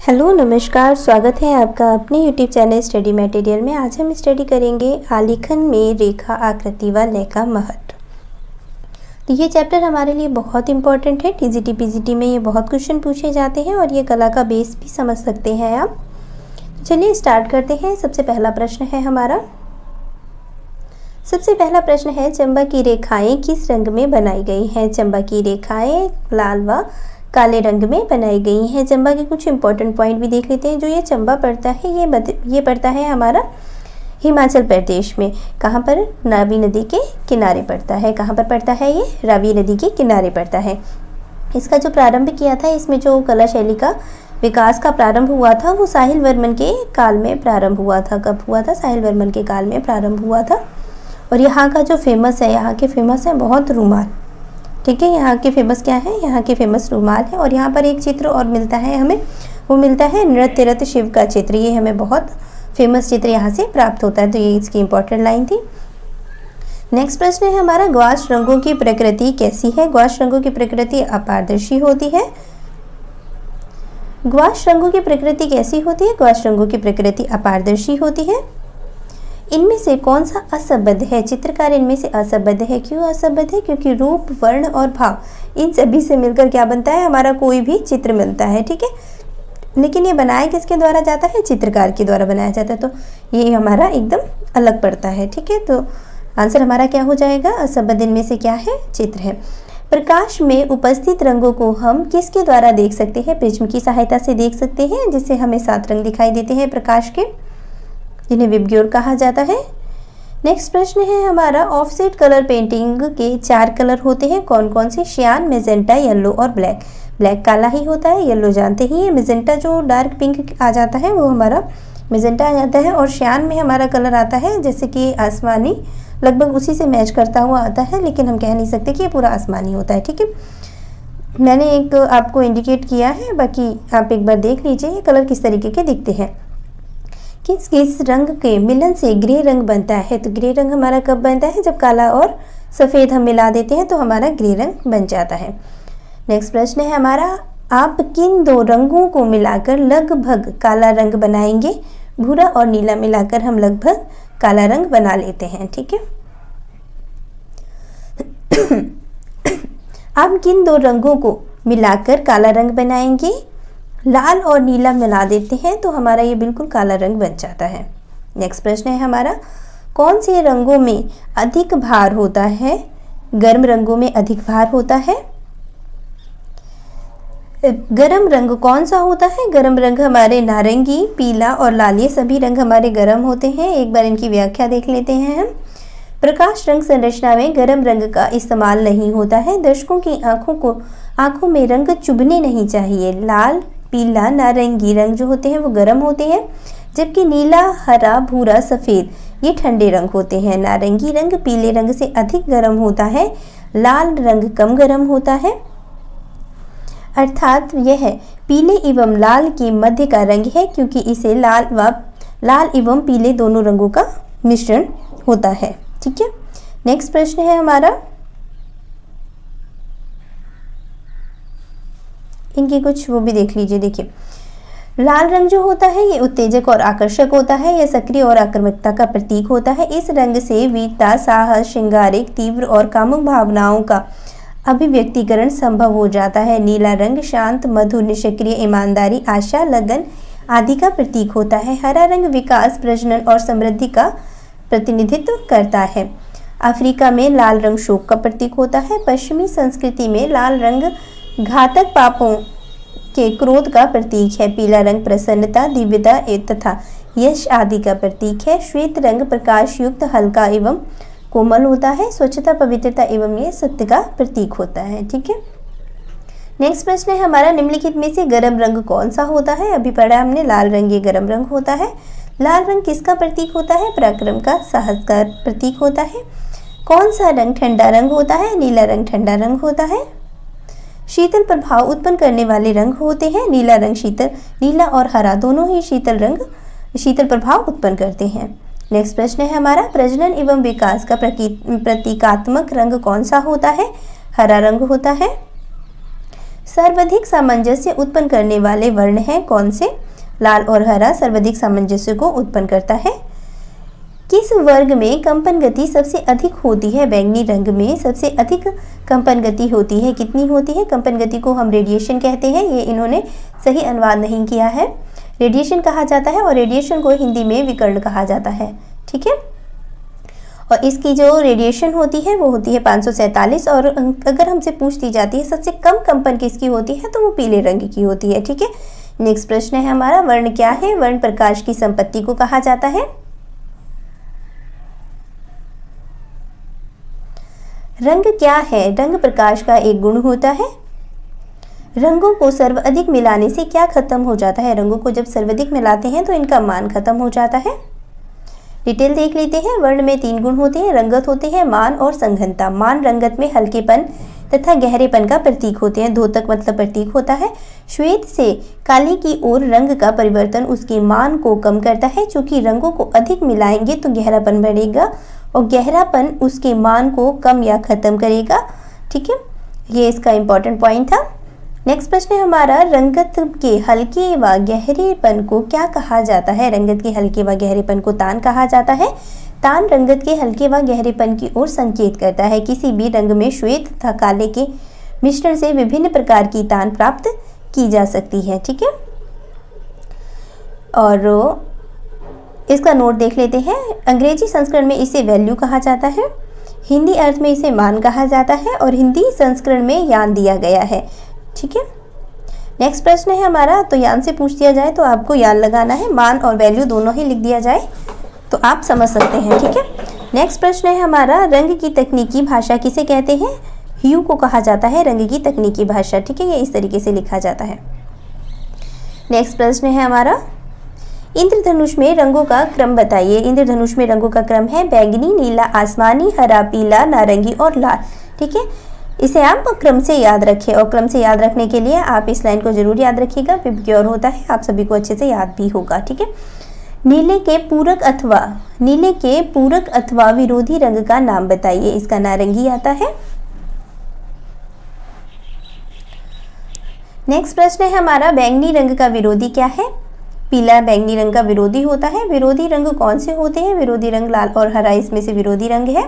Hello नमस्कार, स्वागत है आपका अपने यूट्यूब चैनल स्टडी मटेरियल में। आज हम स्टडी करेंगे आलेखन में रेखा आकृति व लय का महत्व। तो ये चैप्टर हमारे लिए बहुत इंपॉर्टेंट है। टीजीटी पीजीटी में ये बहुत क्वेश्चन पूछे जाते हैं और ये कला का बेस भी समझ सकते हैं आप। चलिए स्टार्ट करते हैं। सबसे पहला प्रश्न है हमारा। सबसे पहला प्रश्न है, चंबा की रेखाएं किस रंग में बनाई गई हैं? चंबा की रेखाएं लाल व काले रंग में बनाई गई हैं। चंबा के कुछ इंपॉर्टेंट पॉइंट भी देख लेते हैं। जो ये चंबा पड़ता है ये पड़ता है हमारा हिमाचल प्रदेश में। कहाँ पर? रावी नदी के किनारे पड़ता है। कहाँ पर पड़ता है ये? रावी नदी के किनारे पड़ता है। इसका जो प्रारंभ किया था, इसमें जो कला शैली का विकास का प्रारंभ हुआ था वो साहिल वर्मन के काल में प्रारंभ हुआ था। कब हुआ था? साहिल वर्मन के काल में प्रारंभ हुआ था। और यहाँ का जो फेमस है, यहाँ के फेमस है बहुत रूमाल। ठीक है, यहाँ के फेमस क्या है? यहाँ के फेमस रूमाल है। और यहाँ पर एक चित्र और मिलता है हमें, वो मिलता है नृत्यरत शिव का चित्र। ये हमें बहुत फेमस चित्र यहाँ से प्राप्त होता है। तो ये इसकी इंपॉर्टेंट लाइन थी। नेक्स्ट प्रश्न है हमारा, ग्वाश रंगों की प्रकृति कैसी है? ग्वाश रंगों की प्रकृति अपारदर्शी होती है। ग्वाश रंगों की प्रकृति कैसी होती है? ग्वाश रंगों की प्रकृति अपारदर्शी होती है। इनमें से कौन सा असंबद्ध है? चित्रकार इनमें से असंबद्ध है। क्यों असंबद्ध है? क्योंकि रूप, वर्ण और भाव इन सभी से मिलकर क्या बनता है? हमारा कोई भी चित्र मिलता है। ठीक है, लेकिन ये बनाया किसके द्वारा जाता है? चित्रकार के द्वारा बनाया जाता है। तो ये हमारा एकदम अलग पड़ता है। ठीक है, तो आंसर हमारा क्या हो जाएगा? असंबद्ध इनमें से क्या है? चित्र है। प्रकाश में उपस्थित रंगों को हम किसके द्वारा देख सकते हैं? प्रिज्म की सहायता से देख सकते हैं, जिससे हमें 7 रंग दिखाई देते हैं प्रकाश के, जिन्हें विबग्योर कहा जाता है। नेक्स्ट प्रश्न है हमारा, ऑफसेट कलर पेंटिंग के 4 कलर होते हैं। कौन कौन से? श्यान, मेजेंटा, येलो और ब्लैक। ब्लैक काला ही होता है, येलो जानते ही है, मेजेंटा जो डार्क पिंक आ जाता है वो हमारा मेजेंटा आ जाता है। और श्यान में हमारा कलर आता है जैसे कि आसमानी, लगभग उसी से मैच करता हुआ आता है, लेकिन हम कह नहीं सकते कि ये पूरा आसमानी होता है। ठीक है, मैंने एक आपको इंडिकेट किया है, बाकी आप एक बार देख लीजिए ये कलर किस तरीके के दिखते हैं। किस किस रंग के मिलन से ग्रे रंग बनता है? तो ग्रे रंग हमारा कब बनता है? जब काला और सफ़ेद हम मिला देते हैं तो हमारा ग्रे रंग बन जाता है। नेक्स्ट प्रश्न है हमारा, आप किन 2 रंगों को मिलाकर लगभग काला रंग बनाएंगे? भूरा और नीला मिलाकर हम लगभग काला रंग बना लेते हैं। ठीक है, आप किन 2 रंगों को मिलाकर काला रंग बनाएंगे? लाल और नीला मिला देते हैं तो हमारा ये बिल्कुल काला रंग बन जाता है। नेक्स्ट प्रश्न है हमारा, कौन से रंगों में अधिक भार होता है? गर्म रंगों में अधिक भार होता है। गर्म रंग कौन सा होता है? गर्म रंग हमारे नारंगी, पीला और लाल, ये सभी रंग हमारे गर्म होते हैं। एक बार इनकी व्याख्या देख लेते हैं हम। प्रकाश रंग संरचना में गर्म रंग का इस्तेमाल नहीं होता है। दर्शकों की आंखों में रंग चुभने नहीं चाहिए। लाल, पीला, नारंगी रंग जो होते हैं वो गर्म होते हैं, जबकि नीला, हरा, भूरा, सफ़ेद ये ठंडे रंग होते हैं। नारंगी रंग पीले रंग से अधिक गर्म होता है, लाल रंग कम गर्म होता है। अर्थात यह पीले एवं लाल के मध्य का रंग है, क्योंकि इसे लाल एवं पीले दोनों रंगों का मिश्रण होता है। ठीक है, नेक्स्ट प्रश्न है हमारा, इनकी कुछ वो भी देख लीजिए। देखिए, लाल रंग जो होता है ये उत्तेजक और आकर्षक होता है। यह सक्रिय और आक्रामकता का प्रतीक होता है। इस रंग से वीरता, साहस, श्रृंगारिक, तीव्र और कामुक भावनाओं का अभिव्यक्तिकरण संभव हो जाता है। नीला रंग शांत, मधुर, निष्क्रिय, ईमानदारी, आशा, लगन आदि का प्रतीक होता है। हरा रंग विकास, प्रजनन और समृद्धि का प्रतिनिधित्व करता है। अफ्रीका में लाल रंग शोक का प्रतीक होता है। पश्चिमी संस्कृति में लाल रंग घातक पापों के क्रोध का प्रतीक है। पीला रंग प्रसन्नता, दिव्यता तथा यश आदि का प्रतीक है। श्वेत रंग प्रकाश युक्त, हल्का एवं कोमल होता है। स्वच्छता, पवित्रता एवं ये सत्य का प्रतीक होता है। ठीक है, नेक्स्ट प्रश्न है हमारा, निम्नलिखित में से गर्म रंग कौन सा होता है? अभी पढ़ा हमने, लाल रंग ये गर्म रंग होता है। लाल रंग किसका प्रतीक होता है? पराक्रम का, साहस का प्रतीक होता है। कौन सा रंग ठंडा रंग होता है? नीला रंग ठंडा रंग होता है। शीतल प्रभाव उत्पन्न करने वाले रंग होते हैं। नीला रंग नीला और हरा दोनों ही शीतल प्रभाव उत्पन्न करते हैं। नेक्स्ट प्रश्न है हमारा, प्रजनन एवं विकास का प्रतीकात्मक रंग कौन सा होता है? हरा रंग होता है। सर्वाधिक सामंजस्य उत्पन्न करने वाले वर्ण हैं कौन से? लाल और हरा सर्वाधिक सामंजस्य को उत्पन्न करता है। किस वर्ग में कंपन गति सबसे अधिक होती है? बैंगनी रंग में सबसे अधिक कंपन गति होती है। कितनी होती है? कंपन गति को हम रेडिएशन कहते हैं। ये इन्होंने सही अनुवाद नहीं किया है। रेडिएशन कहा जाता है और रेडिएशन को हिंदी में विकर्ण कहा जाता है। ठीक है, और इसकी जो रेडिएशन होती है वो होती है 547। और अगर हमसे पूछ दी जाती है सबसे कम कंपन किसकी होती है, तो वो पीले रंग की होती है। ठीक है, नेक्स्ट प्रश्न है हमारा, वर्ण क्या है? वर्ण प्रकाश की संपत्ति को कहा जाता है। रंग क्या है? रंग प्रकाश का एक गुण होता है। रंगों को सर्वाधिक मिलाने से क्या खत्म हो जाता है? रंगों को जब सर्वाधिक मिलाते हैं तो इनका मान खत्म हो जाता है। डिटेल देख लेते हैं। वर्ण में 3 गुण होते हैं, रंगत होते हैं, मान और संघनता। मान रंगत में हल्केपन तथा गहरेपन का प्रतीक होते हैं। धोतक मतलब प्रतीक होता है। श्वेत से काले की ओर रंग का परिवर्तन उसके मान को कम करता है। चूंकि रंगों को अधिक मिलाएंगे तो गहरापन बढ़ेगा और गहरापन उसके मान को कम या खत्म करेगा। ठीक है, ये इसका इंपॉर्टेंट पॉइंट था। नेक्स्ट प्रश्न है हमारा, रंगत के हल्के व गहरेपन को क्या कहा जाता है? रंगत के हल्के व गहरेपन को तान कहा जाता है। तान रंगत के हल्के व गहरेपन की ओर संकेत करता है। किसी भी रंग में श्वेत तथा काले के मिश्रण से विभिन्न प्रकार की तान प्राप्त की जा सकती है। ठीक है, और इसका नोट देख लेते हैं। अंग्रेजी संस्करण में इसे वैल्यू कहा जाता है, हिंदी अर्थ में इसे मान कहा जाता है और हिंदी संस्करण में यान दिया गया है। ठीक है, नेक्स्ट प्रश्न है हमारा, तो यान से पूछ दिया जाए तो आपको यान लगाना है, मान और वैल्यू दोनों ही लिख दिया जाए तो आप समझ सकते हैं। ठीक है, नेक्स्ट प्रश्न है हमारा, रंग की तकनीकी भाषा किसे कहते हैं? ह्यू को कहा जाता है रंग की तकनीकी भाषा। ठीक है, ये इस तरीके से लिखा जाता है। नेक्स्ट प्रश्न है हमारा, इंद्रधनुष में रंगों का क्रम बताइए। इंद्रधनुष में रंगों का क्रम है बैंगनी, नीला, आसमानी, हरा, पीला, नारंगी और लाल। ठीक है, इसे आप क्रम से याद रखें और क्रम से याद रखने के लिए आप इस लाइन को जरूर याद रखिएगा, प्योर होता है, आप सभी को अच्छे से याद भी होगा। ठीक है, नीले के पूरक अथवा विरोधी रंग का नाम बताइए। इसका नारंगी आता है। नेक्स्ट प्रश्न है हमारा, बैंगनी रंग का विरोधी क्या है? पीला बैंगनी रंग का विरोधी होता है। विरोधी रंग कौन से होते हैं? विरोधी रंग लाल और हरा इसमें से विरोधी रंग है।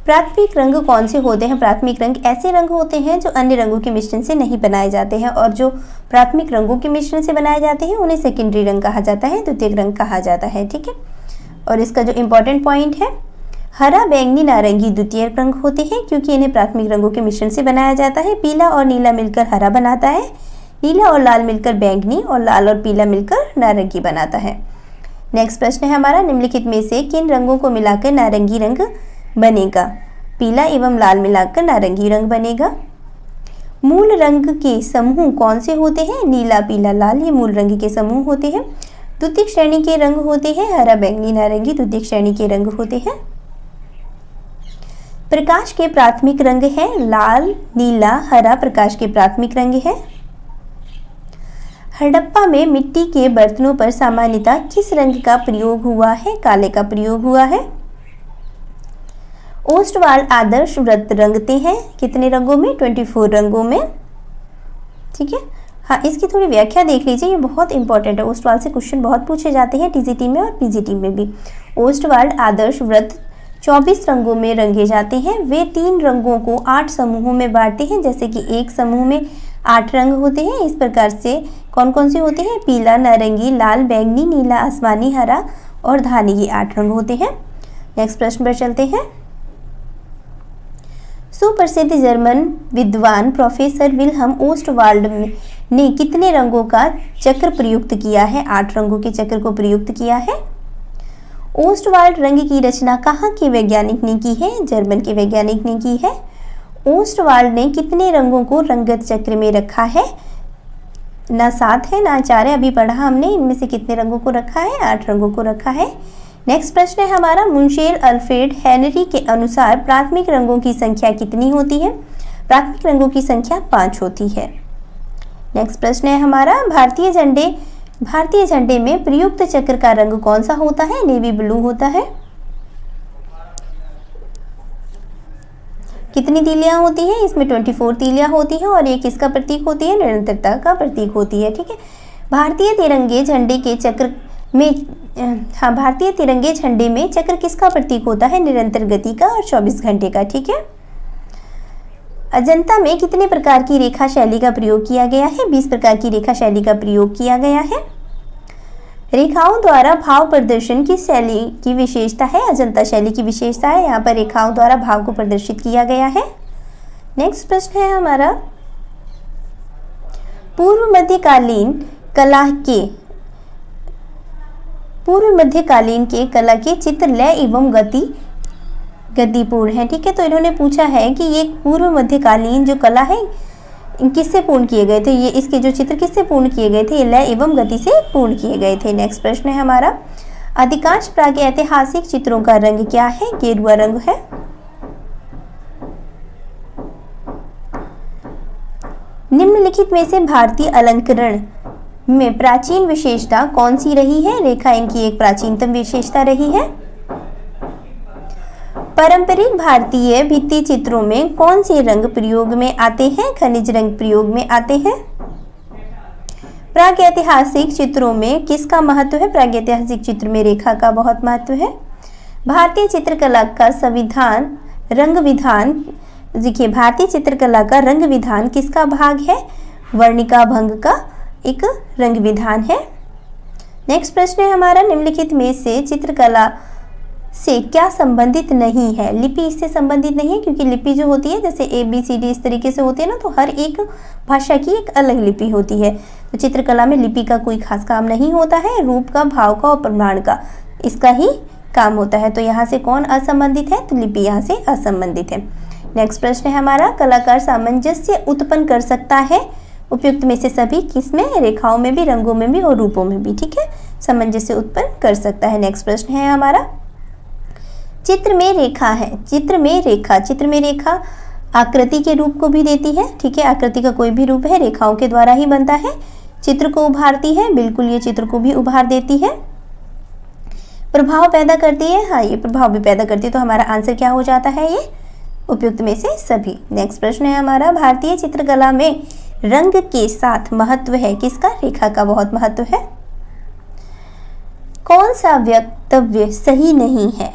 प्राथमिक रंग कौन से होते हैं? प्राथमिक रंग ऐसे रंग होते हैं जो अन्य रंगों के मिश्रण से नहीं बनाए जाते हैं और जो प्राथमिक रंगों के मिश्रण से बनाए जाते हैं उन्हें सेकेंडरी रंग कहा जाता है, द्वितीयक रंग कहा जाता है। ठीक है, और इसका जो इम्पोर्टेंट पॉइंट है, हरा, बैंगनी, नारंगी द्वितीयक रंग होते हैं क्योंकि इन्हें प्राथमिक रंगों के मिश्रण से बनाया जाता है। पीला और नीला मिलकर हरा बनाता है, नीला और लाल मिलकर बैंगनी और लाल और पीला मिलकर नारंगी बनाता है। नेक्स्ट प्रश्न है हमारा, निम्नलिखित में से किन रंगों को मिलाकर नारंगी रंग बनेगा? पीला एवं लाल मिलाकर नारंगी रंग बनेगा। मूल रंग के समूह कौन से होते हैं? नीला, पीला, लाल, ये मूल रंग के समूह होते हैं। द्वितीयक श्रेणी के रंग होते हैं हरा, बैंगनी, नारंगी द्वितीयक श्रेणी के रंग होते हैं। प्रकाश के प्राथमिक रंग है लाल, नीला, हरा प्रकाश के प्राथमिक रंग है। हड़प्पा में मिट्टी के बर्तनों पर सामान्यतः किस रंग का प्रयोग हुआ है? काले का प्रयोग हुआ है। ओस्टवाल्ड आदर्श वृत्त रंगते हैं कितने रंगों में? 24 रंगों में। ठीक है, हाँ, इसकी थोड़ी व्याख्या देख लीजिए, ये बहुत इंपॉर्टेंट है। ओस्टवाल्ड से क्वेश्चन बहुत पूछे जाते हैं टीजीटी में और पीजीटी में भी। ओस्टवाल्ड आदर्श वृत्त 24 रंगों में रंगे जाते हैं। वे 3 रंगों को 8 समूहों में बांटते हैं, जैसे कि एक समूह में 8 रंग होते हैं। इस प्रकार से कौन कौन से होते हैं? पीला, नारंगी, लाल, बैंगनी, नीला, आसमानी, हरा और धानी, ये 8 रंग होते हैं। नेक्स्ट प्रश्न पर चलते हैं। सुप्रसिद्ध जर्मन विद्वान प्रोफेसर विल्हम ओस्टवाल्ड ने कितने रंगों का चक्र प्रयुक्त किया है? 8 रंगों के चक्र को प्रयुक्त किया है। ओस्टवाल्ड रंग की रचना कहाँ के वैज्ञानिक ने की है? जर्मन के वैज्ञानिक ने की है। ओस्टवाल्ड ने कितने रंगों को रंगत चक्र में रखा है? ना 7 है ना 4 है, अभी पढ़ा हमने। इनमें से कितने रंगों को रखा है? 8 रंगों को रखा है। नेक्स्ट प्रश्न है हमारा, मुंशेल अल्फ्रेड हेनरी के अनुसार प्राथमिक रंगों की संख्या कितनी होती है? प्राथमिक रंगों की संख्या 5 होती है। नेक्स्ट प्रश्न है हमारा, भारतीय झंडे में प्रयुक्त चक्र का रंग कौन सा होता है? नेवी ब्लू होता है। कितनी तीलियां होती हैं? इसमें 24 तीलियां होती हैं और ये किसका प्रतीक होती है? निरंतरता का प्रतीक होती है। ठीक है, भारतीय तिरंगे झंडे के चक्र में भारतीय तिरंगे झंडे में चक्र किसका प्रतीक होता है? निरंतर गति का और 24 घंटे का। ठीक है, अजंता में कितने प्रकार की रेखा शैली का प्रयोग किया गया है? 20 प्रकार की रेखा शैली का प्रयोग किया गया है। रेखाओं द्वारा भाव प्रदर्शन की शैली की विशेषता है? अजंता शैली की विशेषता है। यहाँ पर रेखाओं द्वारा भाव को प्रदर्शित किया गया है। नेक्स्ट प्रश्न है हमारा, पूर्व मध्यकालीन कला के चित्र लय एवं गतिपूर्ण है। ठीक है, तो इन्होंने पूछा है कि ये पूर्व मध्यकालीन जो कला है किससे पूर्ण किए गए थे? ये इसके जो चित्र किससे पूर्ण किए गए थे? ये लय एवं गति से पूर्ण किए गए थे। नेक्स्ट प्रश्न है हमारा, अधिकांश प्रागैतिहासिक चित्रों का रंग क्या है? गेरुआ रंग है। निम्नलिखित में से भारतीय अलंकरण में प्राचीन विशेषता कौन सी रही है? रेखा इनकी एक प्राचीनतम विशेषता रही है। पारंपरिक भारतीय भित्ति चित्रों में कौन से रंग प्रयोग में आते हैं? खनिज रंग प्रयोग में आते हैं। प्रागैतिहासिक चित्रों में किसका महत्व है? प्रागैतिहासिक चित्र में रेखा का बहुत महत्व है। भारतीय चित्रकला का रंग विधान, देखिए भारतीय चित्रकला का रंग विधान किसका भाग है? वर्णिका भंग का एक रंग विधान है। नेक्स्ट प्रश्न है हमारा, निम्नलिखित में से चित्रकला से क्या संबंधित नहीं है? लिपि इससे संबंधित नहीं है, क्योंकि लिपि जो होती है जैसे ABCD इस तरीके से होती है ना, तो हर एक भाषा की एक अलग लिपि होती है। तो चित्रकला में लिपि का कोई खास काम नहीं होता है, रूप का, भाव का और प्रमाण का इसका ही काम होता है। तो यहाँ से कौन असंबंधित है? तो लिपि यहाँ से असंबंधित है। नेक्स्ट प्रश्न है हमारा, कलाकार सामंजस्य उत्पन्न कर सकता है उपयुक्त में से सभी किसमें? रेखाओं में भी, रंगों में भी और रूपों में भी। ठीक है, सामंजस्य उत्पन्न कर सकता है। नेक्स्ट प्रश्न है हमारा, चित्र में रेखा है। चित्र में रेखा आकृति के रूप को भी देती है। ठीक है, आकृति का कोई भी रूप है रेखाओं के द्वारा ही बनता है। चित्र को उभारती है, बिल्कुल ये चित्र को भी उभार देती है। प्रभाव पैदा करती है, हाँ ये प्रभाव भी पैदा करती है। तो हमारा आंसर क्या हो जाता है? ये उपयुक्त में से सभी। नेक्स्ट प्रश्न है हमारा, भारतीय चित्रकला में रंग के साथ महत्व है किसका? रेखा का बहुत महत्व है। कौन सा वक्तव्य सही नहीं है?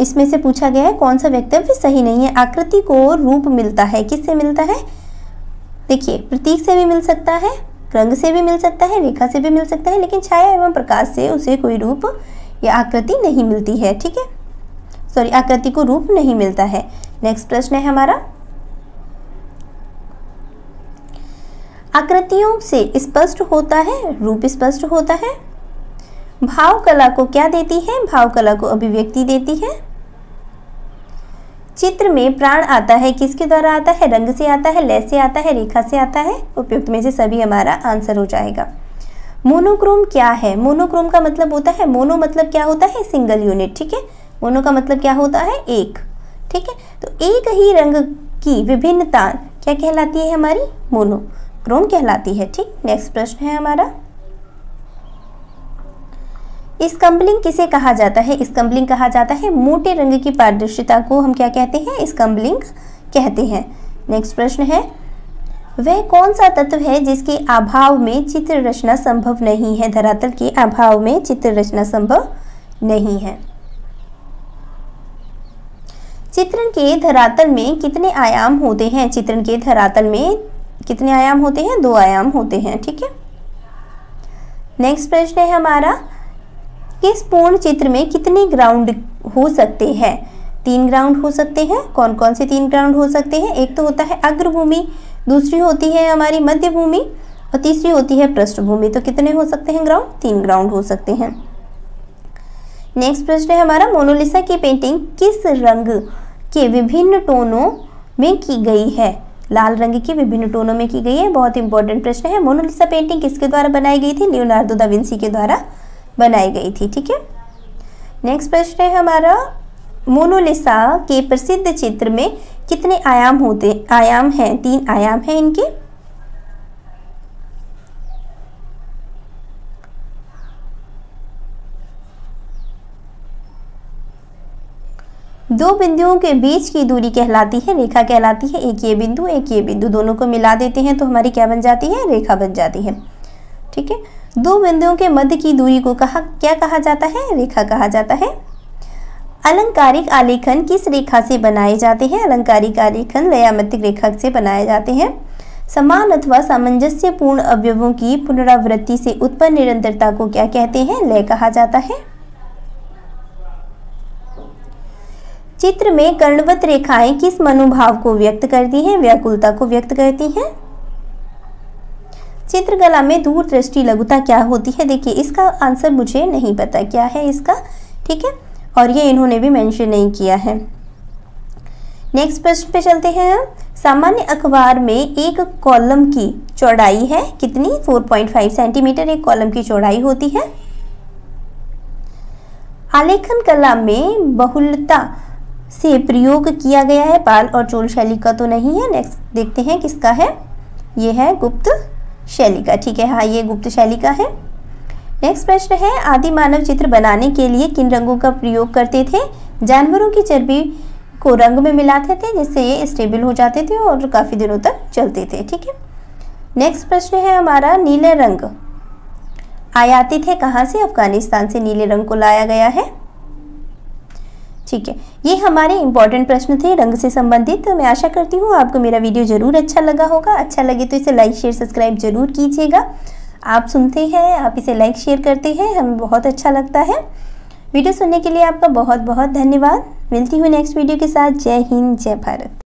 इसमें से पूछा गया है कौन सा वक्तव्य सही नहीं है। आकृति को रूप मिलता है, किससे मिलता है? देखिए प्रतीक से भी मिल सकता है, रंग से भी मिल सकता है, रेखा से भी मिल सकता है, लेकिन छाया एवं प्रकाश से उसे कोई रूप या आकृति नहीं मिलती है। ठीक है, सॉरी, आकृति को रूप नहीं मिलता है। नेक्स्ट प्रश्न है हमारा, आकृतियों से स्पष्ट होता है, रूप स्पष्ट होता है। भाव कला को क्या देती है? भाव कला को अभिव्यक्ति देती है। चित्र में प्राण आता है, किसके द्वारा आता है? रंग से आता है, लय से आता है, रेखा से आता है। उपयुक्त में से सभी हमारा आंसर हो जाएगा। मोनोक्रोम क्या है? मोनोक्रोम का मतलब होता है, मोनो मतलब क्या होता है? Single unit. ठीक है, मोनो का मतलब क्या होता है? एक। ठीक है, तो एक ही रंग की विभिन्नता क्या कहलाती है? हमारी मोनोक्रोम कहलाती है। ठीक, नेक्स्ट प्रश्न है हमारा, स्कम्बलिंग किसे कहा जाता है? स्कम्बलिंग कहा जाता है मोटे रंग की पारदर्शिता को हम क्या कहते हैं? स्कम्बलिंग कहते हैं। नेक्स्ट प्रश्न है, वह कौन सा तत्व है जिसके अभाव में चित्र रचना संभव नहीं है? धरातल के अभाव में चित्र रचना संभव नहीं है। चित्रण के धरातल में कितने आयाम होते हैं? चित्रण के धरातल में कितने आयाम होते हैं? 2 आयाम होते हैं। ठीक है, नेक्स्ट प्रश्न है हमारा, किस पूर्ण चित्र में कितने ग्राउंड हो सकते हैं? 3 ग्राउंड हो सकते हैं। कौन कौन से 3 ग्राउंड हो सकते हैं? एक तो होता है अग्रभूमि, दूसरी होती है हमारी मध्य भूमि और तीसरी होती है पृष्ठभूमि। तो कितने हो सकते हैं ग्राउंड? 3 ग्राउंड हो सकते हैं। नेक्स्ट प्रश्न है हमारा, मोनालिसा की पेंटिंग किस रंग के विभिन्न टोनों में की गई है? लाल रंग की विभिन्न टोनों में की गई है। बहुत इंपॉर्टेंट प्रश्न है। मोनालिसा पेंटिंग किसके द्वारा बनाई गई थी? लियोनार्डो दा विंसी के द्वारा बनाई गई थी। ठीक है, नेक्स्ट प्रश्न है हमारा, मोनालिसा के प्रसिद्ध चित्र में कितने आयाम हैं? 3 आयाम हैं इनके। दो बिंदुओं के बीच की दूरी कहलाती है रेखा कहलाती है। एक ये बिंदु एक ये बिंदु, दोनों को मिला देते हैं तो हमारी क्या बन जाती है, रेखा बन जाती है। ठीक है, दो बिंदुओं के मध्य की दूरी को क्या कहा जाता है, रेखा कहा जाता है। अलंकारिक आलेखन किस रेखा से बनाए जाते हैं, अलंकारिक आलेखन लयामतिक रेखा से बनाए जाते हैं। समान अथवा सामंजस्यपूर्ण अवयवों की पुनरावृत्ति से उत्पन्न निरंतरता को क्या कहते हैं, लय कहा जाता है। चित्र में कर्णवत रेखाएं किस मनोभाव को व्यक्त करती हैं, व्याकुलता को व्यक्त करती हैं। चित्रकला में दूरदृष्टि लघुता क्या होती है, देखिए इसका आंसर मुझे नहीं पता क्या है इसका, ठीक है, और ये इन्होंने भी मेंशन नहीं किया है। नेक्स्ट प्रश्न पे चलते हैं हम। सामान्य अखबार में एक कॉलम की चौड़ाई है कितनी, 4.5 सेंटीमीटर एक कॉलम की चौड़ाई होती है। आलेखन कला में बहुलता से प्रयोग किया गया है, पाल और चोल शैली का तो नहीं है। नेक्स्ट देखते हैं किसका है, ये है गुप्त शैली का, ठीक है, हाँ ये गुप्त शैली का है। नेक्स्ट प्रश्न है, आदि मानव चित्र बनाने के लिए किन रंगों का प्रयोग करते थे, जानवरों की चर्बी को रंग में मिलाते थे जिससे ये स्टेबल हो जाते थे और काफ़ी दिनों तक चलते थे। ठीक है, नेक्स्ट प्रश्न है हमारा, नीले रंग आयातित है कहाँ से, अफगानिस्तान से नीले रंग को लाया गया है। ठीक है, ये हमारे इंपॉर्टेंट प्रश्न थे रंग से संबंधित। तो मैं आशा करती हूँ आपको मेरा वीडियो जरूर अच्छा लगा होगा। अच्छा लगे तो इसे लाइक शेयर सब्सक्राइब जरूर कीजिएगा। आप सुनते हैं, आप इसे लाइक शेयर करते हैं, हमें बहुत अच्छा लगता है। वीडियो सुनने के लिए आपका बहुत बहुत धन्यवाद। मिलती हूँ नेक्स्ट वीडियो के साथ। जय हिंद, जय भारत।